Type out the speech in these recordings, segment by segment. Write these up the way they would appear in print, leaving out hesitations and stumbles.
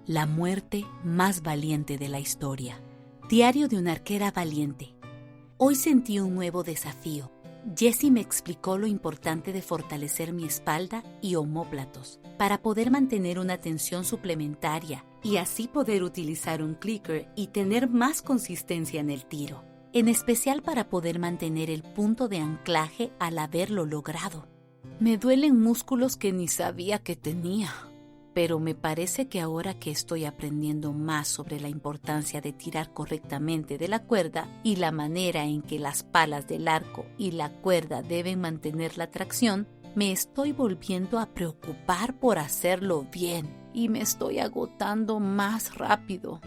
La muerte más valiente de la historia. Diario de una arquera valiente. Hoy sentí un nuevo desafío. Jessie me explicó lo importante de fortalecer mi espalda y omóplatos para poder mantener una tensión suplementaria y así poder utilizar un clicker y tener más consistencia en el tiro, en especial para poder mantener el punto de anclaje al haberlo logrado. Me duelen músculos que ni sabía que tenía, pero me parece que ahora que estoy aprendiendo más sobre la importancia de tirar correctamente de la cuerda y la manera en que las palas del arco y la cuerda deben mantener la tracción, me estoy volviendo a preocupar por hacerlo bien y me estoy agotando más rápido.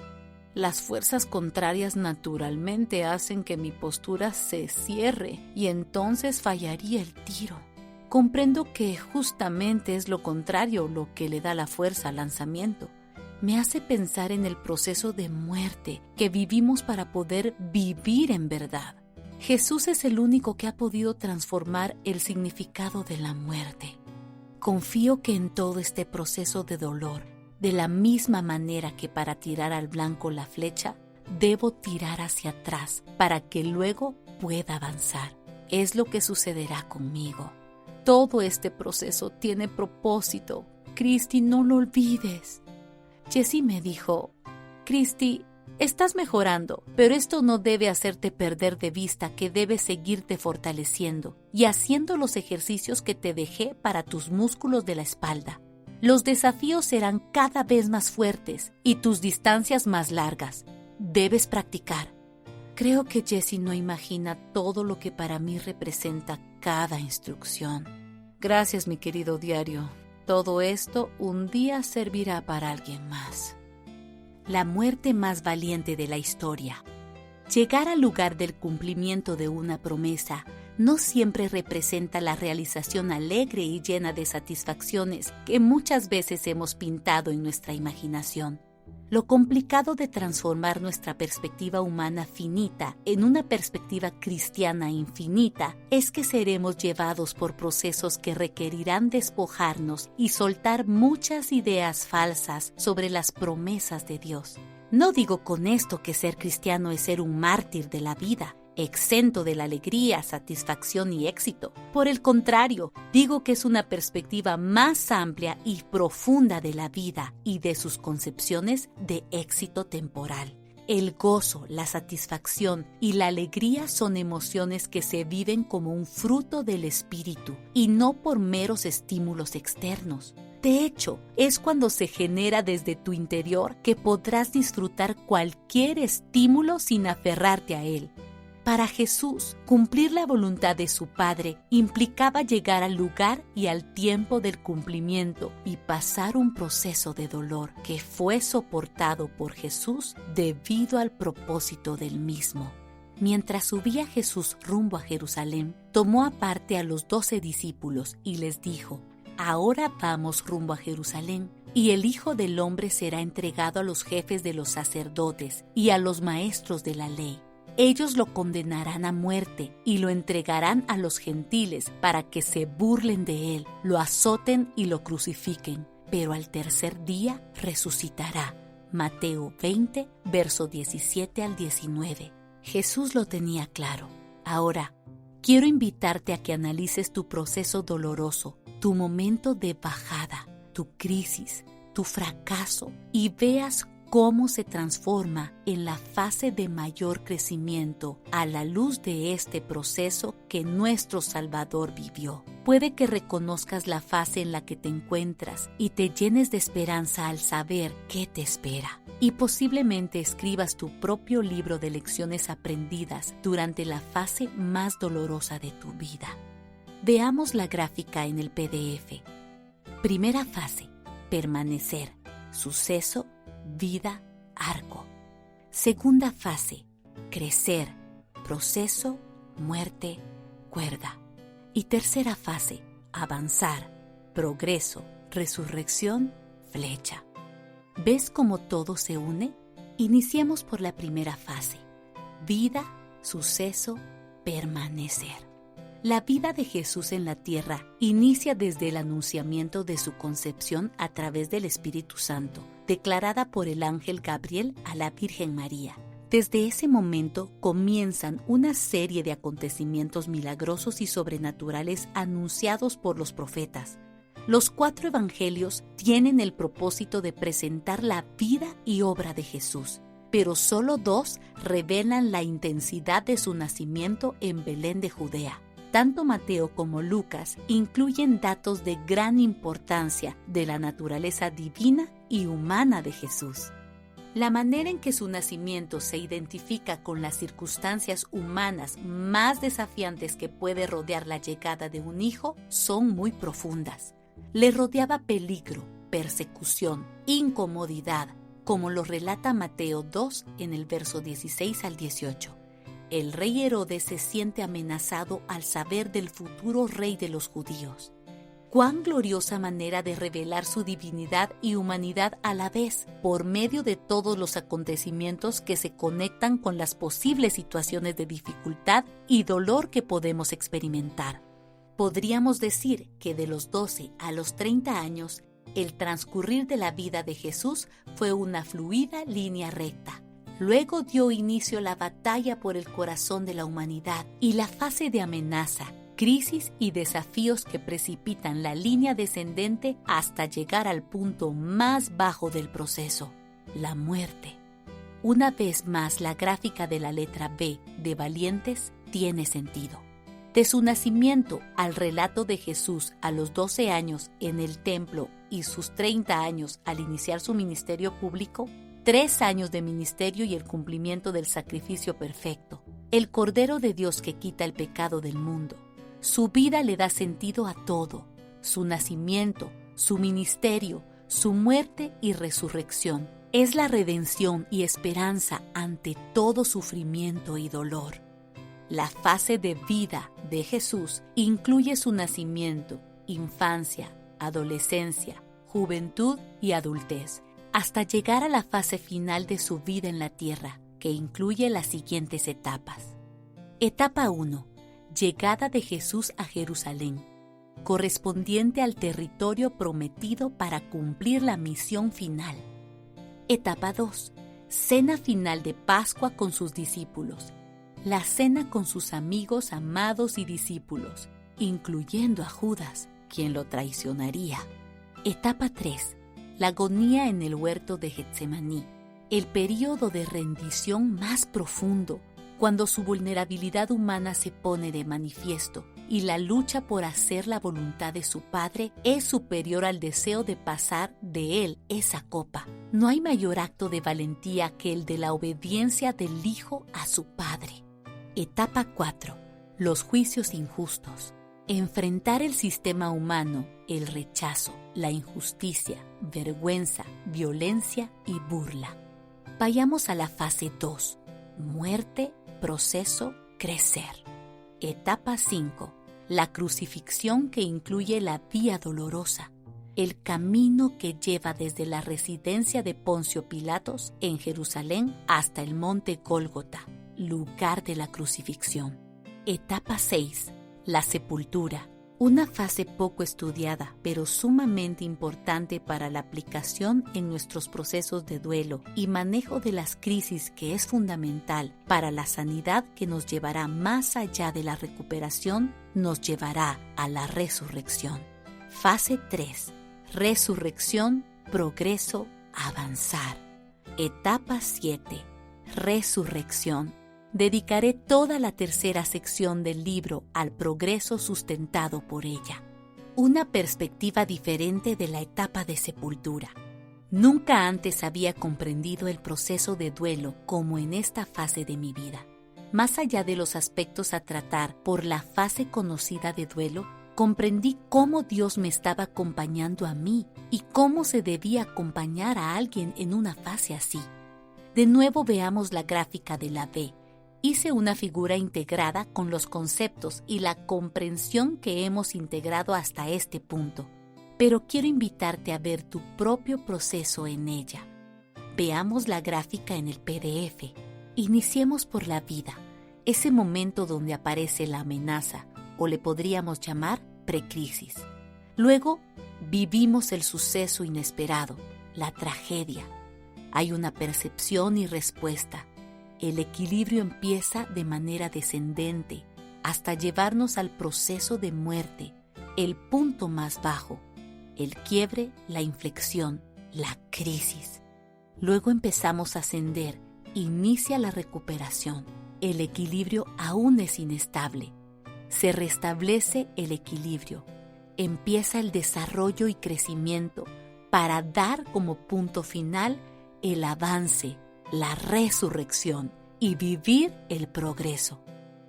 Las fuerzas contrarias naturalmente hacen que mi postura se cierre y entonces fallaría el tiro. Comprendo que justamente es lo contrario lo que le da la fuerza al lanzamiento. Me hace pensar en el proceso de muerte que vivimos para poder vivir en verdad. Jesús es el único que ha podido transformar el significado de la muerte. Confío que en todo este proceso de dolor, de la misma manera que para tirar al blanco la flecha, debo tirar hacia atrás para que luego pueda avanzar. Es lo que sucederá conmigo. Todo este proceso tiene propósito. Christy, no lo olvides. Jessie me dijo, Christy, estás mejorando, pero esto no debe hacerte perder de vista que debes seguirte fortaleciendo y haciendo los ejercicios que te dejé para tus músculos de la espalda. Los desafíos serán cada vez más fuertes y tus distancias más largas. Debes practicar. Creo que Jessie no imagina todo lo que para mí representa cada instrucción. Gracias, mi querido diario. Todo esto un día servirá para alguien más. La muerte más valiente de la historia. Llegar al lugar del cumplimiento de una promesa no siempre representa la realización alegre y llena de satisfacciones que muchas veces hemos pintado en nuestra imaginación. Lo complicado de transformar nuestra perspectiva humana finita en una perspectiva cristiana infinita es que seremos llevados por procesos que requerirán despojarnos y soltar muchas ideas falsas sobre las promesas de Dios. No digo con esto que ser cristiano es ser un mártir de la vida, exento de la alegría, satisfacción y éxito. Por el contrario, digo que es una perspectiva más amplia y profunda de la vida y de sus concepciones de éxito temporal. El gozo, la satisfacción y la alegría son emociones que se viven como un fruto del espíritu y no por meros estímulos externos. De hecho, es cuando se genera desde tu interior que podrás disfrutar cualquier estímulo sin aferrarte a él. Para Jesús, cumplir la voluntad de su Padre implicaba llegar al lugar y al tiempo del cumplimiento y pasar un proceso de dolor que fue soportado por Jesús debido al propósito del mismo. Mientras subía Jesús rumbo a Jerusalén, tomó aparte a los 12 discípulos y les dijo: «Ahora vamos rumbo a Jerusalén, y el Hijo del Hombre será entregado a los jefes de los sacerdotes y a los maestros de la ley. Ellos lo condenarán a muerte y lo entregarán a los gentiles para que se burlen de él, lo azoten y lo crucifiquen, pero al tercer día resucitará». Mateo 20, verso 17 al 19. Jesús lo tenía claro. Ahora, quiero invitarte a que analices tu proceso doloroso, tu momento de bajada, tu crisis, tu fracaso y veas cómo se transforma en la fase de mayor crecimiento a la luz de este proceso que nuestro Salvador vivió. Puede que reconozcas la fase en la que te encuentras y te llenes de esperanza al saber qué te espera. Y posiblemente escribas tu propio libro de lecciones aprendidas durante la fase más dolorosa de tu vida. Veamos la gráfica en el PDF. Primera fase: permanecer. Suceso, vida, arco. Segunda fase: crecer, proceso, muerte, cuerda. Y tercera fase: avanzar, progreso, resurrección, flecha. ¿Ves cómo todo se une? Iniciemos por la primera fase: vida, suceso, permanecer. La vida de Jesús en la tierra inicia desde el anunciamiento de su concepción a través del Espíritu Santo, declarada por el ángel Gabriel a la Virgen María. Desde ese momento comienzan una serie de acontecimientos milagrosos y sobrenaturales anunciados por los profetas. Los 4 evangelios tienen el propósito de presentar la vida y obra de Jesús, pero solo 2 revelan la intensidad de su nacimiento en Belén de Judea. Tanto Mateo como Lucas incluyen datos de gran importancia de la naturaleza divina y humana de Jesús. La manera en que su nacimiento se identifica con las circunstancias humanas más desafiantes que puede rodear la llegada de un hijo son muy profundas. Le rodeaba peligro, persecución, incomodidad, como lo relata Mateo 2 en el verso 16 al 18. El rey Herodes se siente amenazado al saber del futuro rey de los judíos. Cuán gloriosa manera de revelar su divinidad y humanidad a la vez, por medio de todos los acontecimientos que se conectan con las posibles situaciones de dificultad y dolor que podemos experimentar. Podríamos decir que de los 12 a los 30 años, el transcurrir de la vida de Jesús fue una fluida línea recta. Luego dio inicio la batalla por el corazón de la humanidad y la fase de amenaza, crisis y desafíos que precipitan la línea descendente hasta llegar al punto más bajo del proceso, la muerte. Una vez más, la gráfica de la letra B de Valientes tiene sentido. De su nacimiento al relato de Jesús a los 12 años en el templo y sus 30 años al iniciar su ministerio público, 3 años de ministerio y el cumplimiento del sacrificio perfecto, el Cordero de Dios que quita el pecado del mundo. Su vida le da sentido a todo, su nacimiento, su ministerio, su muerte y resurrección. Es la redención y esperanza ante todo sufrimiento y dolor. La fase de vida de Jesús incluye su nacimiento, infancia, adolescencia, juventud y adultez, hasta llegar a la fase final de su vida en la tierra, que incluye las siguientes etapas. Etapa 1. Llegada de Jesús a Jerusalén, correspondiente al territorio prometido para cumplir la misión final. Etapa 2. Cena final de Pascua con sus discípulos. La cena con sus amigos amados y discípulos, incluyendo a Judas, quien lo traicionaría. Etapa 3. La agonía en el huerto de Getsemaní, el período de rendición más profundo, cuando su vulnerabilidad humana se pone de manifiesto y la lucha por hacer la voluntad de su Padre es superior al deseo de pasar de él esa copa. No hay mayor acto de valentía que el de la obediencia del Hijo a su Padre. Etapa 4. Los juicios injustos. Enfrentar el sistema humano, el rechazo, la injusticia, vergüenza, violencia y burla. Vayamos a la fase 2. Muerte, proceso, crecer. Etapa 5. La crucifixión que incluye la vía dolorosa, el camino que lleva desde la residencia de Poncio Pilatos en Jerusalén hasta el monte Gólgota, lugar de la crucifixión. Etapa 6. La sepultura, una fase poco estudiada, pero sumamente importante para la aplicación en nuestros procesos de duelo y manejo de las crisis, que es fundamental para la sanidad que nos llevará más allá de la recuperación, nos llevará a la resurrección. Fase 3. Resurrección, progreso, avanzar. Etapa 7. Resurrección. Dedicaré toda la tercera sección del libro al progreso sustentado por ella. Una perspectiva diferente de la etapa de sepultura. Nunca antes había comprendido el proceso de duelo como en esta fase de mi vida. Más allá de los aspectos a tratar por la fase conocida de duelo, comprendí cómo Dios me estaba acompañando a mí y cómo se debía acompañar a alguien en una fase así. De nuevo veamos la gráfica de la B. Hice una figura integrada con los conceptos y la comprensión que hemos integrado hasta este punto, pero quiero invitarte a ver tu propio proceso en ella. Veamos la gráfica en el PDF. Iniciemos por la vida, ese momento donde aparece la amenaza, o le podríamos llamar precrisis. Luego, vivimos el suceso inesperado, la tragedia. Hay una percepción y respuesta. El equilibrio empieza de manera descendente hasta llevarnos al proceso de muerte, el punto más bajo, el quiebre, la inflexión, la crisis. Luego empezamos a ascender, inicia la recuperación. El equilibrio aún es inestable. Se restablece el equilibrio. Empieza el desarrollo y crecimiento para dar como punto final el avance, la resurrección y vivir el progreso.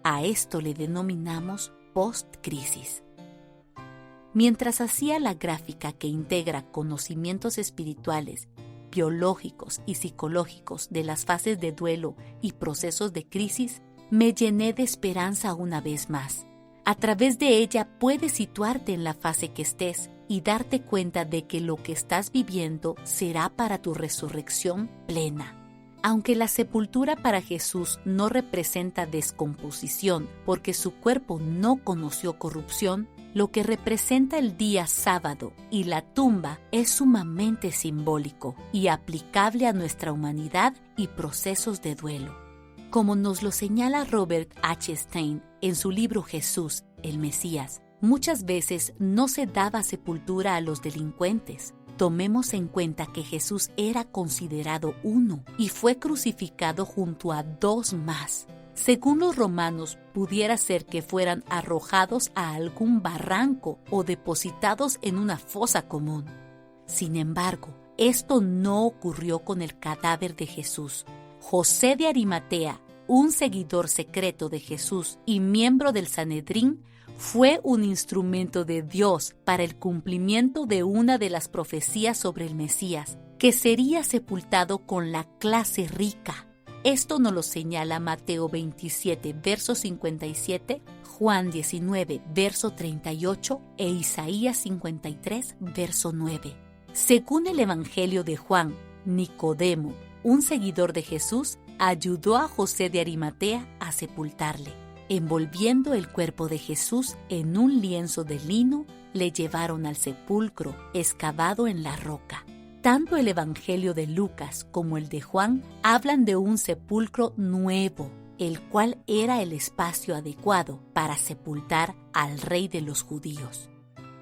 A esto le denominamos post-crisis. Mientras hacía la gráfica que integra conocimientos espirituales, biológicos y psicológicos de las fases de duelo y procesos de crisis, me llené de esperanza una vez más. A través de ella puedes situarte en la fase que estés y darte cuenta de que lo que estás viviendo será para tu resurrección plena. Aunque la sepultura para Jesús no representa descomposición porque su cuerpo no conoció corrupción, lo que representa el día sábado y la tumba es sumamente simbólico y aplicable a nuestra humanidad y procesos de duelo. Como nos lo señala Robert H. Stein en su libro Jesús, el Mesías, muchas veces no se daba sepultura a los delincuentes. Tomemos en cuenta que Jesús era considerado uno y fue crucificado junto a dos más. Según los romanos, pudiera ser que fueran arrojados a algún barranco o depositados en una fosa común. Sin embargo, esto no ocurrió con el cadáver de Jesús. José de Arimatea, un seguidor secreto de Jesús y miembro del Sanedrín, fue un instrumento de Dios para el cumplimiento de una de las profecías sobre el Mesías, que sería sepultado con la clase rica. Esto nos lo señala Mateo 27, verso 57, Juan 19, verso 38 e Isaías 53, verso 9. Según el Evangelio de Juan, Nicodemo, un seguidor de Jesús, ayudó a José de Arimatea a sepultarle. Envolviendo el cuerpo de Jesús en un lienzo de lino, le llevaron al sepulcro excavado en la roca. Tanto el Evangelio de Lucas como el de Juan hablan de un sepulcro nuevo, el cual era el espacio adecuado para sepultar al rey de los judíos.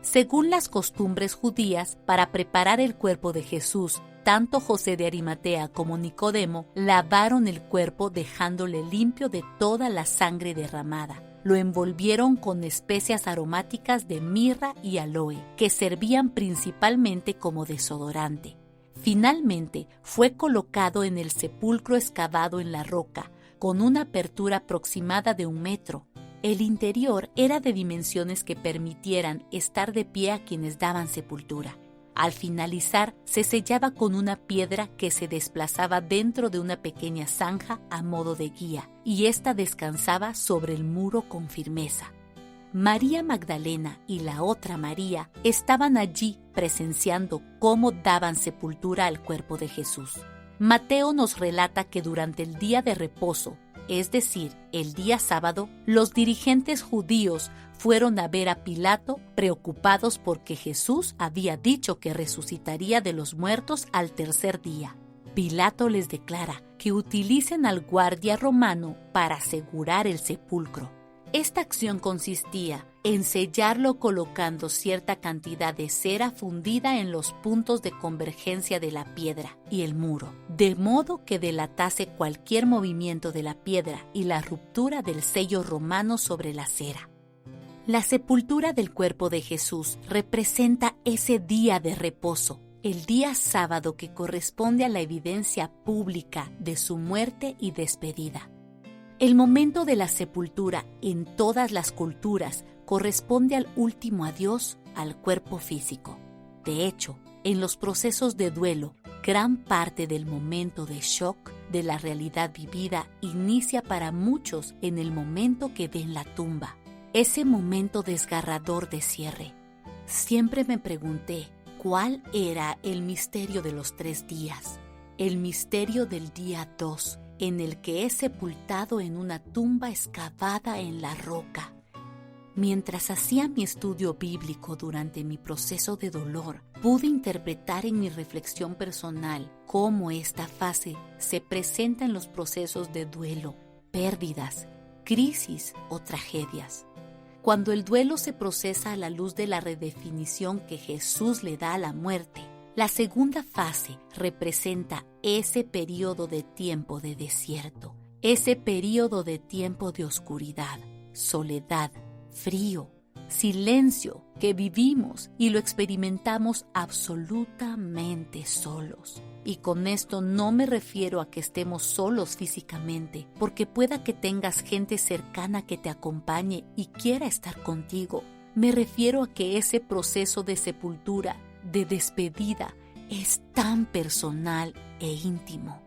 Según las costumbres judías, para preparar el cuerpo de Jesús, tanto José de Arimatea como Nicodemo lavaron el cuerpo dejándole limpio de toda la sangre derramada. Lo envolvieron con especias aromáticas de mirra y aloe, que servían principalmente como desodorante. Finalmente, fue colocado en el sepulcro excavado en la roca, con una apertura aproximada de 1 metro. El interior era de dimensiones que permitieran estar de pie a quienes daban sepultura. Al finalizar, se sellaba con una piedra que se desplazaba dentro de una pequeña zanja a modo de guía, y ésta descansaba sobre el muro con firmeza. María Magdalena y la otra María estaban allí presenciando cómo daban sepultura al cuerpo de Jesús. Mateo nos relata que durante el día de reposo, es decir, el día sábado, los dirigentes judíos fueron a ver a Pilato preocupados porque Jesús había dicho que resucitaría de los muertos al 3er día. Pilato les declara que utilicen al guardia romano para asegurar el sepulcro. Esta acción consistía en sellarlo colocando cierta cantidad de cera fundida en los puntos de convergencia de la piedra y el muro, de modo que delatase cualquier movimiento de la piedra y la ruptura del sello romano sobre la cera. La sepultura del cuerpo de Jesús representa ese día de reposo, el día sábado que corresponde a la evidencia pública de su muerte y despedida. El momento de la sepultura en todas las culturas corresponde al último adiós al cuerpo físico. De hecho, en los procesos de duelo, gran parte del momento de shock de la realidad vivida inicia para muchos en el momento que ven la tumba. Ese momento desgarrador de cierre. Siempre me pregunté, ¿cuál era el misterio de los 3 días? El misterio del día 2, en el que es sepultado en una tumba excavada en la roca. Mientras hacía mi estudio bíblico durante mi proceso de dolor, pude interpretar en mi reflexión personal cómo esta fase se presenta en los procesos de duelo, pérdidas, crisis o tragedias. Cuando el duelo se procesa a la luz de la redefinición que Jesús le da a la muerte, la segunda fase representa ese periodo de tiempo de desierto, ese periodo de tiempo de oscuridad, soledad, frío, silencio que vivimos y lo experimentamos absolutamente solos. Y con esto no me refiero a que estemos solos físicamente, porque pueda que tengas gente cercana que te acompañe y quiera estar contigo. Me refiero a que ese proceso de sepultura, de despedida, es tan personal e íntimo.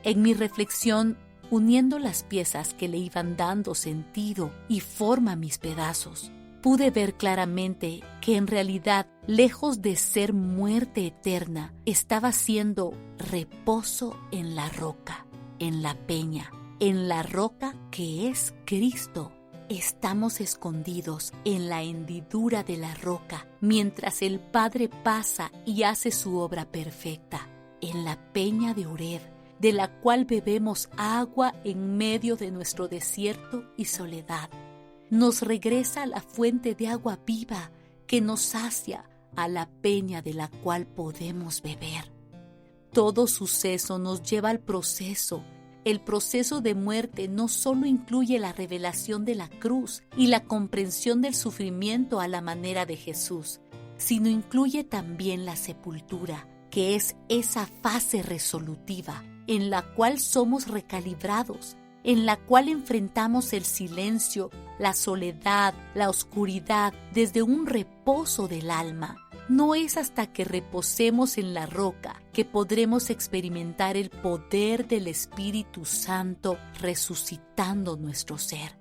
En mi reflexión, uniendo las piezas que le iban dando sentido y forma a mis pedazos, pude ver claramente que en realidad, lejos de ser muerte eterna, estaba siendo reposo en la roca, en la peña, en la roca que es Cristo. Estamos escondidos en la hendidura de la roca, mientras el Padre pasa y hace su obra perfecta, en la peña de Oreb, de la cual bebemos agua en medio de nuestro desierto y soledad. Nos regresa a la fuente de agua viva que nos sacia, a la peña de la cual podemos beber. Todo suceso nos lleva al proceso. El proceso de muerte no solo incluye la revelación de la cruz y la comprensión del sufrimiento a la manera de Jesús, sino incluye también la sepultura, que es esa fase resolutiva en la cual somos recalibrados, en la cual enfrentamos el silencio, la soledad, la oscuridad desde un reposo del alma. No es hasta que reposemos en la roca que podremos experimentar el poder del Espíritu Santo resucitando nuestro ser.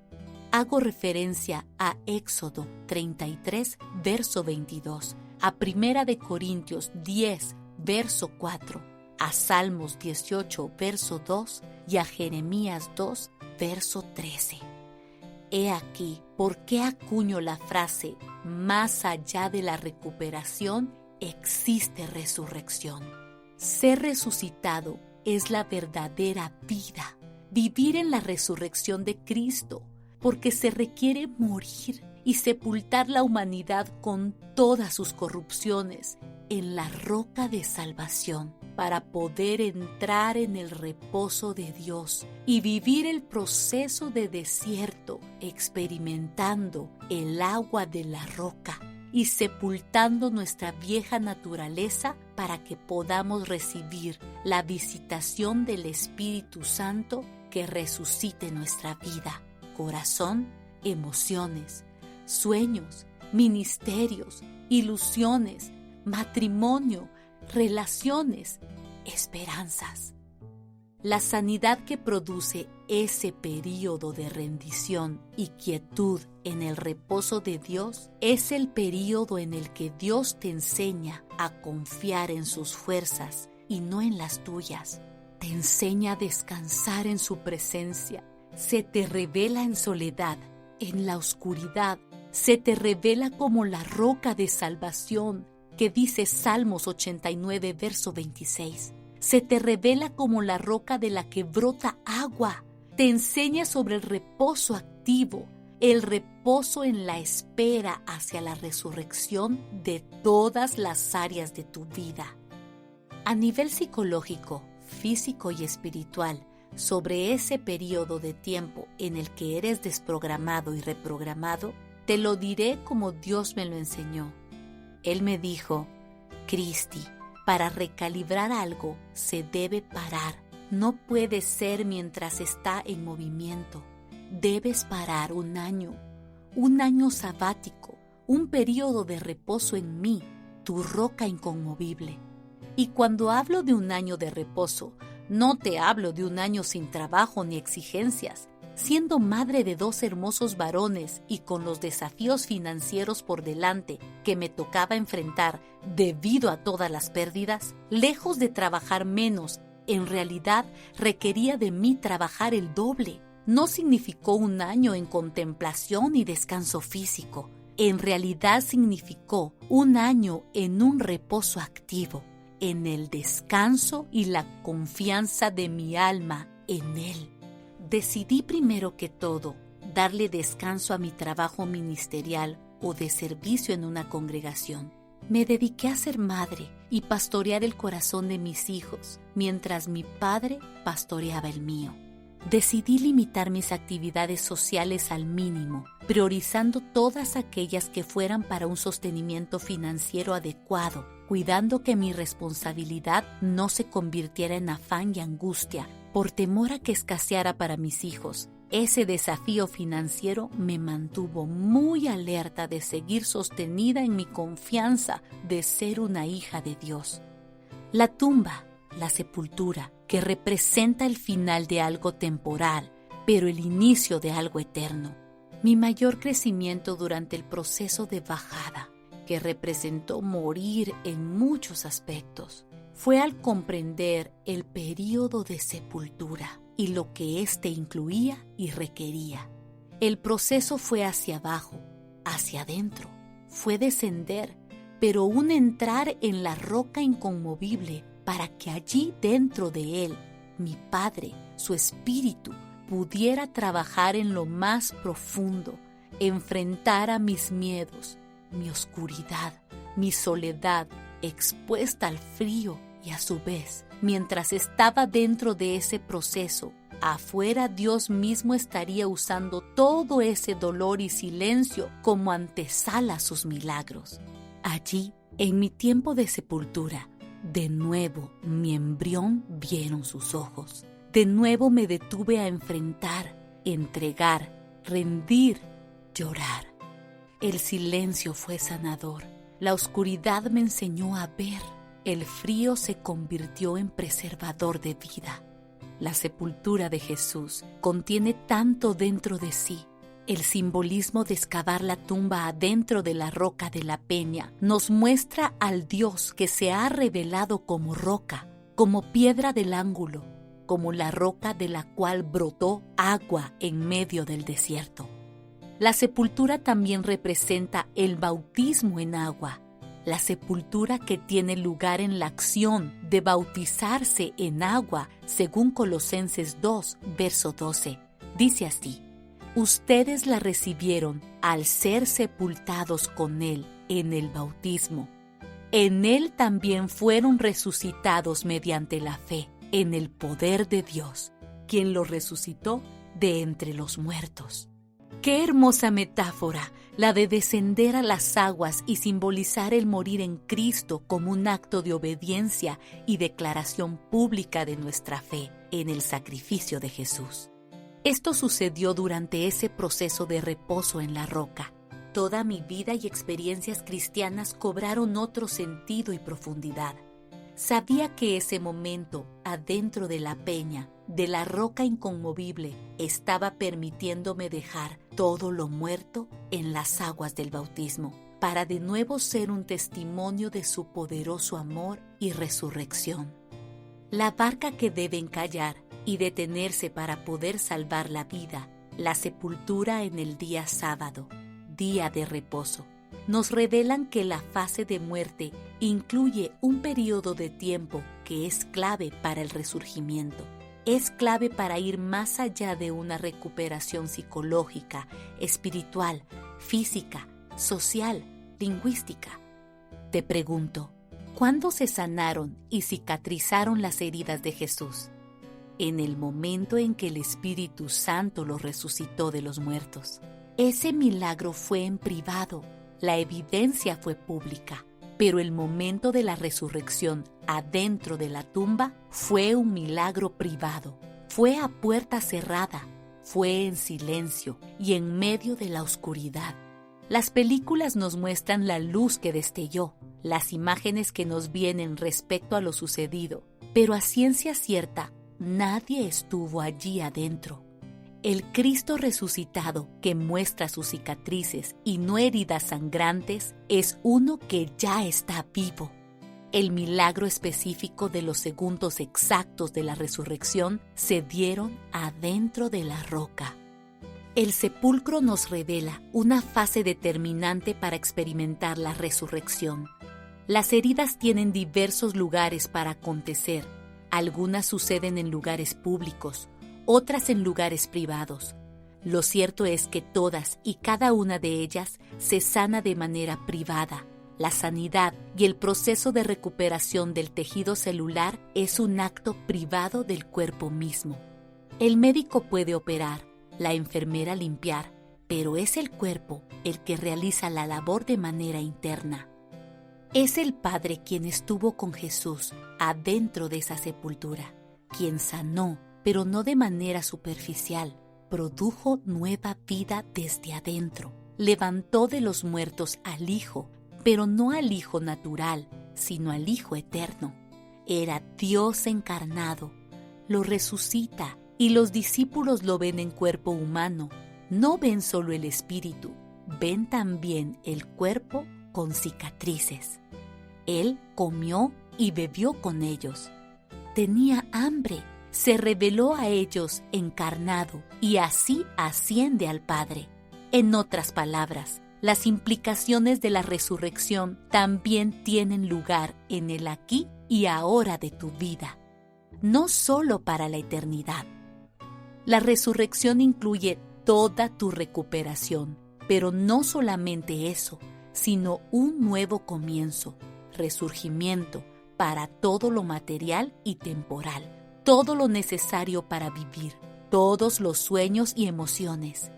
Hago referencia a Éxodo 33, verso 22, a 1 Corintios 10, verso 4, a Salmos 18, verso 2 y a Jeremías 2, verso 13. He aquí por qué acuño la frase: más allá de la recuperación existe resurrección. Ser resucitado es la verdadera vida, vivir en la resurrección de Cristo, porque se requiere morir y sepultar la humanidad con todas sus corrupciones en la roca de salvación, para poder entrar en el reposo de Dios y vivir el proceso de desierto, experimentando el agua de la roca y sepultando nuestra vieja naturaleza para que podamos recibir la visitación del Espíritu Santo que resucite nuestra vida, corazón, emociones, sueños, ministerios, ilusiones, matrimonio, relaciones, esperanzas. La sanidad que produce ese período de rendición y quietud en el reposo de Dios es el período en el que Dios te enseña a confiar en sus fuerzas y no en las tuyas. Te enseña a descansar en su presencia. Se te revela en soledad, en la oscuridad. Se te revela como la roca de salvación que dice Salmos 89, verso 26. Se te revela como la roca de la que brota agua. Te enseña sobre el reposo activo, el reposo en la espera hacia la resurrección de todas las áreas de tu vida. A nivel psicológico, físico y espiritual, sobre ese periodo de tiempo en el que eres desprogramado y reprogramado, te lo diré como Dios me lo enseñó. Él me dijo: Cristi, para recalibrar algo se debe parar. No puede ser mientras está en movimiento. Debes parar un año sabático, un periodo de reposo en mí, tu roca inconmovible. Y cuando hablo de un año de reposo, no te hablo de un año sin trabajo ni exigencias. Siendo madre de 2 hermosos varones y con los desafíos financieros por delante que me tocaba enfrentar debido a todas las pérdidas, lejos de trabajar menos, en realidad requería de mí trabajar el doble. no significó un año en contemplación y descanso físico. En realidad significó un año en un reposo activo, en el descanso y la confianza de mi alma en Él. Decidí primero que todo darle descanso a mi trabajo ministerial o de servicio en una congregación. Me dediqué a ser madre y pastorear el corazón de mis hijos, mientras mi padre pastoreaba el mío. Decidí limitar mis actividades sociales al mínimo, priorizando todas aquellas que fueran para un sostenimiento financiero adecuado, cuidando que mi responsabilidad no se convirtiera en afán y angustia, por temor a que escaseara para mis hijos. Ese desafío financiero me mantuvo muy alerta de seguir sostenida en mi confianza de ser una hija de Dios. La tumba, la sepultura, que representa el final de algo temporal, pero el inicio de algo eterno. Mi mayor crecimiento durante el proceso de bajada, que representó morir en muchos aspectos, fue al comprender el período de sepultura y lo que éste incluía y requería. El proceso fue hacia abajo, hacia adentro, fue descender, pero un entrar en la roca inconmovible para que allí dentro de él, mi Padre, su Espíritu, pudiera trabajar en lo más profundo, enfrentar a mis miedos, mi oscuridad, mi soledad, expuesta al frío y a su vez, mientras estaba dentro de ese proceso, afuera Dios mismo estaría usando todo ese dolor y silencio como antesala a sus milagros. Allí, en mi tiempo de sepultura, de nuevo mi embrión vieron sus ojos. De nuevo me detuve a enfrentar, entregar, rendir, llorar. El silencio fue sanador. La oscuridad me enseñó a ver. El frío se convirtió en preservador de vida. La sepultura de Jesús contiene tanto dentro de sí. El simbolismo de excavar la tumba adentro de la roca de la peña nos muestra al Dios que se ha revelado como roca, como piedra del ángulo, como la roca de la cual brotó agua en medio del desierto. La sepultura también representa el bautismo en agua, la sepultura que tiene lugar en la acción de bautizarse en agua, según Colosenses 2, verso 12. Dice así: ustedes la recibieron al ser sepultados con Él en el bautismo. En Él también fueron resucitados mediante la fe en el poder de Dios, quien los resucitó de entre los muertos. ¡Qué hermosa metáfora la de descender a las aguas y simbolizar el morir en Cristo como un acto de obediencia y declaración pública de nuestra fe en el sacrificio de Jesús! Esto sucedió durante ese proceso de reposo en la roca. Toda mi vida y experiencias cristianas cobraron otro sentido y profundidad. Sabía que ese momento, adentro de la peña, de la roca inconmovible, estaba permitiéndome dejar todo lo muerto en las aguas del bautismo, para de nuevo ser un testimonio de su poderoso amor y resurrección. La barca que debe encallar y detenerse para poder salvar la vida, la sepultura en el día sábado, día de reposo, nos revelan que la fase de muerte incluye un periodo de tiempo que es clave para el resurgimiento. Es clave para ir más allá de una recuperación psicológica, espiritual, física, social, lingüística. Te pregunto, ¿cuándo se sanaron y cicatrizaron las heridas de Jesús? En el momento en que el Espíritu Santo lo resucitó de los muertos. Ese milagro fue en privado, la evidencia fue pública, pero el momento de la resurrección adentro de la tumba fue un milagro privado, fue a puerta cerrada, fue en silencio y en medio de la oscuridad. Las películas nos muestran la luz que destelló, las imágenes que nos vienen respecto a lo sucedido, pero a ciencia cierta, nadie estuvo allí adentro. El Cristo resucitado que muestra sus cicatrices y no heridas sangrantes es uno que ya está vivo. el milagro específico de los segundos exactos de la resurrección se dieron adentro de la roca. El sepulcro nos revela una fase determinante para experimentar la resurrección. Las heridas tienen diversos lugares para acontecer. Algunas suceden en lugares públicos, otras en lugares privados. Lo cierto es que todas y cada una de ellas se sana de manera privada. La sanidad y el proceso de recuperación del tejido celular es un acto privado del cuerpo mismo. El médico puede operar, la enfermera limpiar, pero es el cuerpo el que realiza la labor de manera interna. Es el Padre quien estuvo con Jesús adentro de esa sepultura, quien sanó, pero no de manera superficial, produjo nueva vida desde adentro, levantó de los muertos al Hijo, pero no al Hijo natural, sino al Hijo eterno. Era Dios encarnado, lo resucita y los discípulos lo ven en cuerpo humano. No ven solo el espíritu, ven también el cuerpo con cicatrices. Él comió y bebió con ellos. Tenía hambre, se reveló a ellos encarnado y así asciende al Padre. En otras palabras, las implicaciones de la resurrección también tienen lugar en el aquí y ahora de tu vida, no solo para la eternidad. La resurrección incluye toda tu recuperación, pero no solamente eso, sino un nuevo comienzo, resurgimiento para todo lo material y temporal, todo lo necesario para vivir, todos los sueños y emociones.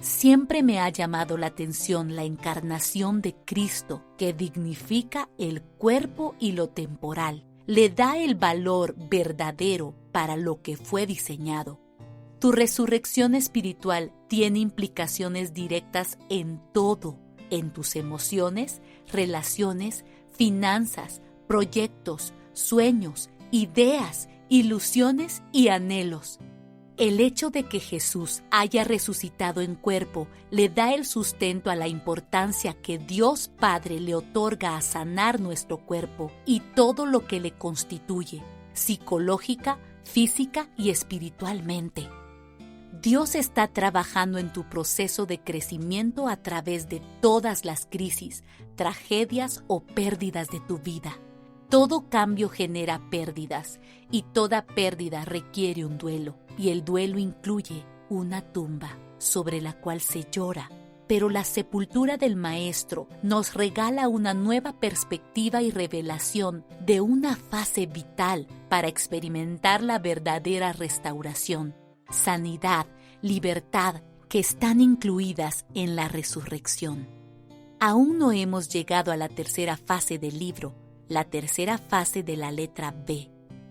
Siempre me ha llamado la atención la encarnación de Cristo, que dignifica el cuerpo y lo temporal, le da el valor verdadero para lo que fue diseñado. Tu resurrección espiritual tiene implicaciones directas en todo, en tus emociones, relaciones, finanzas, proyectos, sueños, ideas, ilusiones y anhelos. El hecho de que Jesús haya resucitado en cuerpo le da el sustento a la importancia que Dios Padre le otorga a sanar nuestro cuerpo y todo lo que le constituye, psicológica, física y espiritualmente. Dios está trabajando en tu proceso de crecimiento a través de todas las crisis, tragedias o pérdidas de tu vida. Todo cambio genera pérdidas y toda pérdida requiere un duelo, y el duelo incluye una tumba sobre la cual se llora, pero la sepultura del Maestro nos regala una nueva perspectiva y revelación de una fase vital para experimentar la verdadera restauración, sanidad, libertad que están incluidas en la resurrección. Aún no hemos llegado a la tercera fase del libro, la tercera fase de la letra B,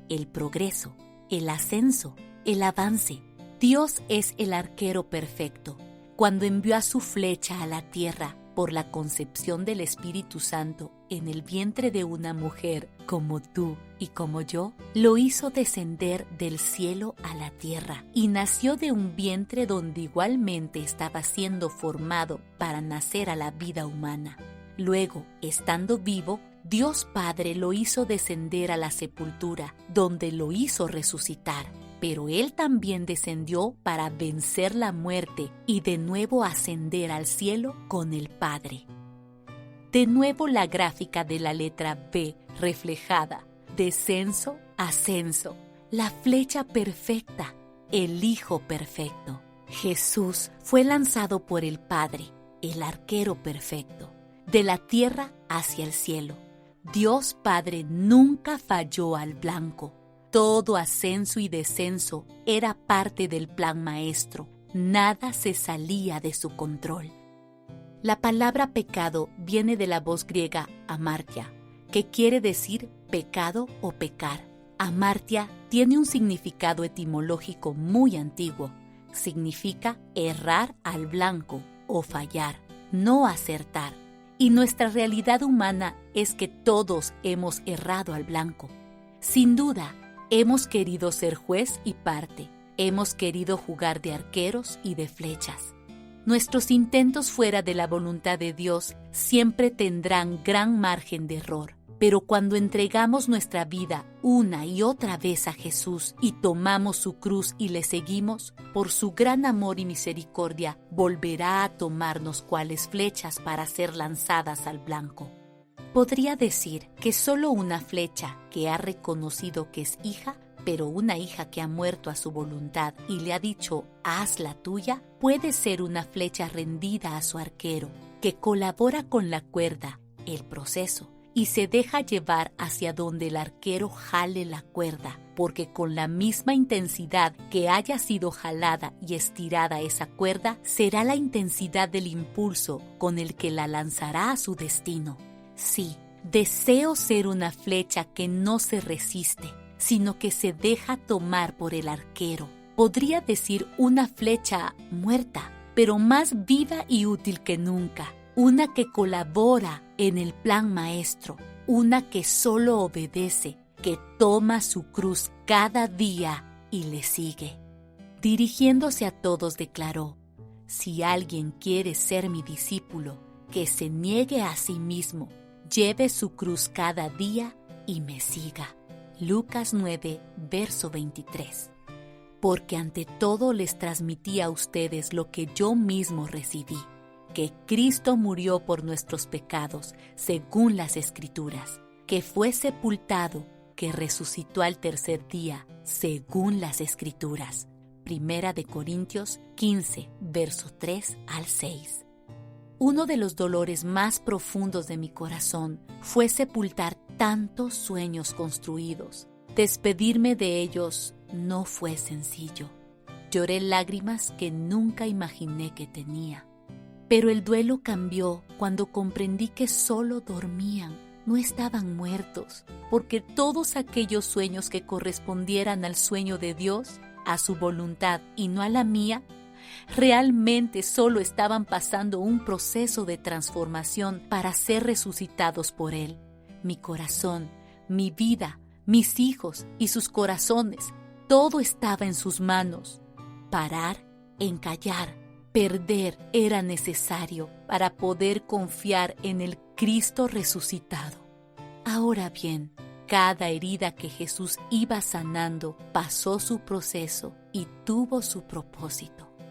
el progreso, el ascenso, el avance. Dios es el arquero perfecto. Cuando envió a su flecha a la tierra por la concepción del Espíritu Santo en el vientre de una mujer como tú y como yo, lo hizo descender del cielo a la tierra y nació de un vientre donde igualmente estaba siendo formado para nacer a la vida humana. Luego, estando vivo, Dios Padre lo hizo descender a la sepultura, donde lo hizo resucitar. Pero Él también descendió para vencer la muerte y de nuevo ascender al cielo con el Padre. De nuevo la gráfica de la letra B reflejada, descenso, ascenso, la flecha perfecta, el Hijo perfecto. Jesús fue lanzado por el Padre, el arquero perfecto, de la tierra hacia el cielo. Dios Padre nunca falló al blanco. Todo ascenso y descenso era parte del plan maestro. Nada se salía de su control. La palabra pecado viene de la voz griega amartia, que quiere decir pecado o pecar. Amartia tiene un significado etimológico muy antiguo. Significa errar al blanco o fallar, no acertar. Y nuestra realidad humana es que todos hemos errado al blanco. Sin duda, hemos querido ser juez y parte. Hemos querido jugar de arqueros y de flechas. Nuestros intentos fuera de la voluntad de Dios siempre tendrán gran margen de error. Pero cuando entregamos nuestra vida una y otra vez a Jesús y tomamos su cruz y le seguimos, por su gran amor y misericordia, volverá a tomarnos cuales flechas para ser lanzadas al blanco. Podría decir que solo una flecha que ha reconocido que es hija, pero una hija que ha muerto a su voluntad y le ha dicho, haz la tuya, puede ser una flecha rendida a su arquero, que colabora con la cuerda, el proceso, y se deja llevar hacia donde el arquero jale la cuerda, porque con la misma intensidad que haya sido jalada y estirada esa cuerda, será la intensidad del impulso con el que la lanzará a su destino. Sí, deseo ser una flecha que no se resiste, sino que se deja tomar por el arquero. Podría decir una flecha muerta, pero más viva y útil que nunca. Una que colabora en el plan maestro, una que solo obedece, que toma su cruz cada día y le sigue. Dirigiéndose a todos declaró, si alguien quiere ser mi discípulo, que se niegue a sí mismo, lleve su cruz cada día y me siga. Lucas 9, verso 23. Porque ante todo les transmití a ustedes lo que yo mismo recibí, que Cristo murió por nuestros pecados, según las Escrituras, que fue sepultado, que resucitó al tercer día, según las Escrituras. Primera de Corintios 15, verso 3 al 6. Uno de los dolores más profundos de mi corazón fue sepultar tantos sueños construidos. Despedirme de ellos no fue sencillo. Lloré lágrimas que nunca imaginé que tenía. Pero el duelo cambió cuando comprendí que solo dormían, no estaban muertos, porque todos aquellos sueños que correspondieran al sueño de Dios, a su voluntad y no a la mía, realmente solo estaban pasando un proceso de transformación para ser resucitados por Él. Mi corazón, mi vida, mis hijos y sus corazones, todo estaba en sus manos. Parar, encallar, perder era necesario para poder confiar en el Cristo resucitado. Ahora bien, cada herida que Jesús iba sanando pasó su proceso y tuvo su propósito.